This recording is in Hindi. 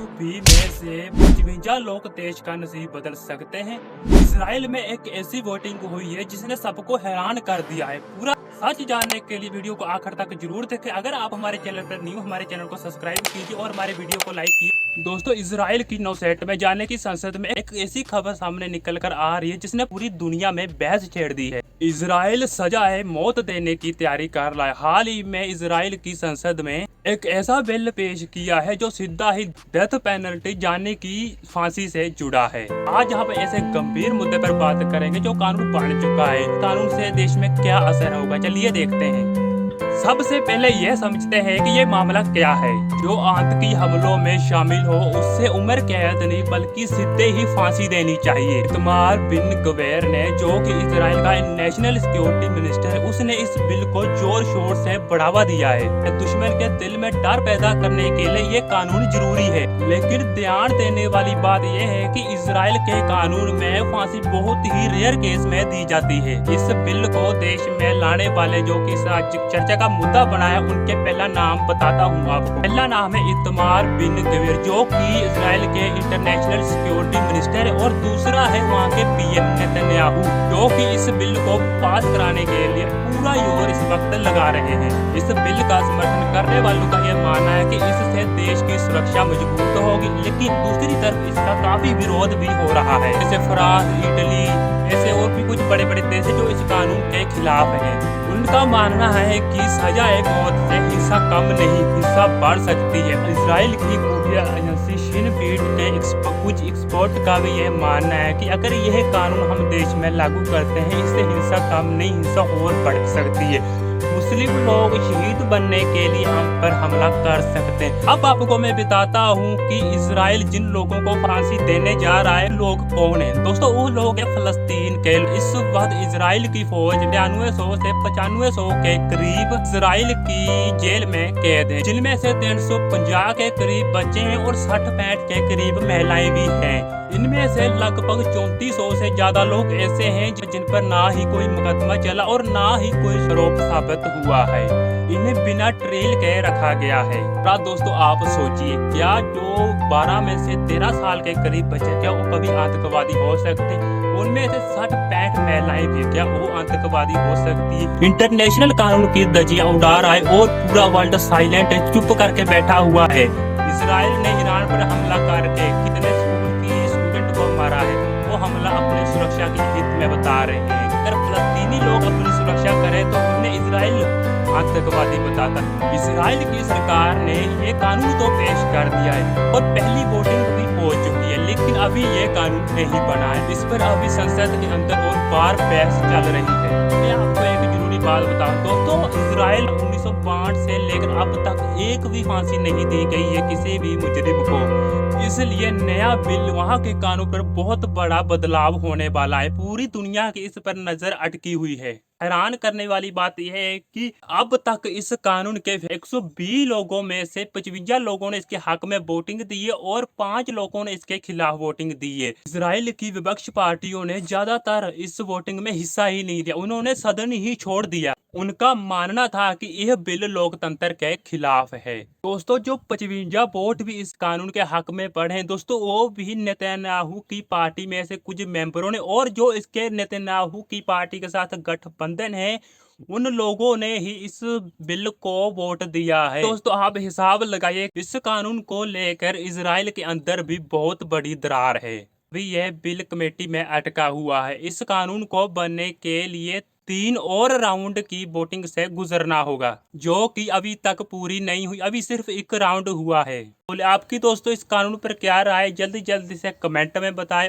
120 में से 55 लोग देश का नसीब बदल सकते हैं। इसराइल में एक ऐसी वोटिंग हुई है जिसने सबको हैरान कर दिया है। पूरा सच जानने के लिए वीडियो को आखिर तक जरूर देखें। अगर आप हमारे चैनल पर न्यू, हमारे चैनल को सब्सक्राइब कीजिए और हमारे वीडियो को लाइक कीजिए। दोस्तों, इसराइल की नौसेट में जाने की संसद में एक ऐसी खबर सामने निकल कर आ रही है जिसने पूरी दुनिया में बहस छेड़ दी है। इसराइल सजाए मौत देने की तैयारी कर रहा है। हाल ही में इसराइल की संसद में एक ऐसा बिल पेश किया है जो सीधा ही डेथ पेनल्टी जाने की फांसी से जुड़ा है। आज हम ऐसे गंभीर मुद्दे पर बात करेंगे जो कानून बन चुका है। कानून से देश में क्या असर होगा, चलिए देखते हैं। सबसे पहले यह समझते हैं कि ये मामला क्या है। जो आतंकी हमलों में शामिल हो उससे उम्र कैद नहीं बल्कि सीधे ही फांसी देनी चाहिए। इतमार बिन गवेर ने, जो कि इसराइल का नेशनल सिक्योरिटी मिनिस्टर है, उसने इस बिल को जोर शोर से बढ़ावा दिया है। दुश्मन के दिल में डर पैदा करने के लिए ये कानून जरूरी है। लेकिन ध्यान देने वाली बात यह है कि इसराइल के कानून में फांसी बहुत ही रेयर केस में दी जाती है। इस बिल को देश में लाने वाले जो कि चर्चा का मुद्दा बनाया, उनके पहला नाम बताता हूँ आपको। पहला नाम है इतमार बिन गवीर, जो कि इसराइल के इंटरनेशनल सिक्योरिटी मिनिस्टर है, और दूसरा है वहाँ के पीएम नेतन्याहू, जो कि इस बिल को पास कराने के लिए पूरा जोर इस वक्त लगा रहे हैं। इस बिल का समर्थन करने वालों का यह मानना है कि इससे देश की सुरक्षा मजबूत होगी, लेकिन दूसरी तरफ इसका काफी विरोध भी हो रहा है। जैसे फ्रांस, इटली, ऐसे और भी कुछ बड़े बड़े देश जो इस कानून के खिलाफ हैं। उनका मानना है कि सजाए मौत से हिंसा कम नहीं, हिंसा बढ़ सकती है। इसराइल की खुफिया एजेंसी शिन बेट के कुछ एक्सपर्ट का भी यह मानना है कि अगर यह कानून हम देश में लागू करते हैं, इससे हिंसा कम नहीं, हिंसा और बढ़ सकती है। मुस्लिम लोग शहीद बनने के लिए हम पर हमला कर सकते हैं। अब आपको मैं बताता हूँ कि इसराइल जिन लोगों को फांसी देने जा रहा है, लोग कौन है। दोस्तों, वो लोग है फलस्तीन के। इस वक्त इसराइल की फौज 9200 से 9500 के करीब इसराइल की जेल में कैद है, जिनमें से 350 के करीब बच्चे हैं और 60-65 के करीब महिलाएं भी हैं। इनमें से लगभग 3400 से ज्यादा लोग ऐसे हैं जिन पर ना ही कोई मुकदमा चला और ना ही कोई आरोप साबित हुआ है। इन्हें बिना ट्रेल के रखा गया है। दोस्तों, आप सोचिए, क्या जो 12 में से 13 साल के करीब बच्चे, क्या वो कभी आतंकवादी हो सकते? उनमें से 60-65 महिलाएं भी, क्या वो आतंकवादी हो सकती है? इंटरनेशनल कानून की धज्जियां उड़ा रहा है और पूरा वर्ल्ड साइलेंट है, चुप करके बैठा हुआ है। इसराइल ने ईरान पर हमला करके कितने मारा है, वो हमला अपनी सुरक्षा के हित में बता रहे हैं। अगर फलस्तीनी लोग अपनी सुरक्षा करें तो उन्हें इसराइल आतंकवादी बताता। इसराइल की सरकार ने ये कानून तो पेश कर दिया है और पहली वोटिंग भी हो चुकी है, लेकिन अभी ये कानून नहीं बना है। इस पर अभी संसद के अंदर और बार बहस चल रही है। मैं आपको एक जरूरी बात बताऊं दोस्तों, इसराइल 1962 से लेकर अब तक एक भी फांसी नहीं दी गई है किसी भी मुजरिम को। इसलिए नया बिल, वहाँ के कानून पर बहुत बड़ा बदलाव होने वाला है। पूरी दुनिया की इस पर नजर अटकी हुई है। हैरान करने वाली बात यह है कि अब तक इस कानून के 120 लोगों में से 55 लोगों ने इसके हक में वोटिंग दी है और 5 लोगों ने इसके खिलाफ वोटिंग दी है। इसराइल की विपक्ष पार्टियों ने ज्यादातर इस वोटिंग में हिस्सा ही नहीं लिया, उन्होंने सदन ही छोड़ दिया। उनका मानना था कि यह बिल लोकतंत्र के खिलाफ है। दोस्तों, जो 55 वोट भी इस कानून के हक में पड़े हैं दोस्तों, वो भी नेतन्याहू की पार्टी में से कुछ मेंबरों ने, और जो इसके नेतन्याहू की पार्टी के साथ गठबंधन है, उन लोगों ने ही इस बिल को वोट दिया है। दोस्तों, आप हिसाब लगाइए, इस कानून को लेकर इसराइल के अंदर भी बहुत बड़ी दरार है। अभी यह बिल कमेटी में अटका हुआ है। इस कानून को बनने के लिए 3 और राउंड की वोटिंग से गुजरना होगा, जो कि अभी तक पूरी नहीं हुई। अभी सिर्फ एक राउंड हुआ है। बोले आपकी दोस्तों इस कानून पर क्या राय, जल्दी जल्दी से कमेंट में बताएं।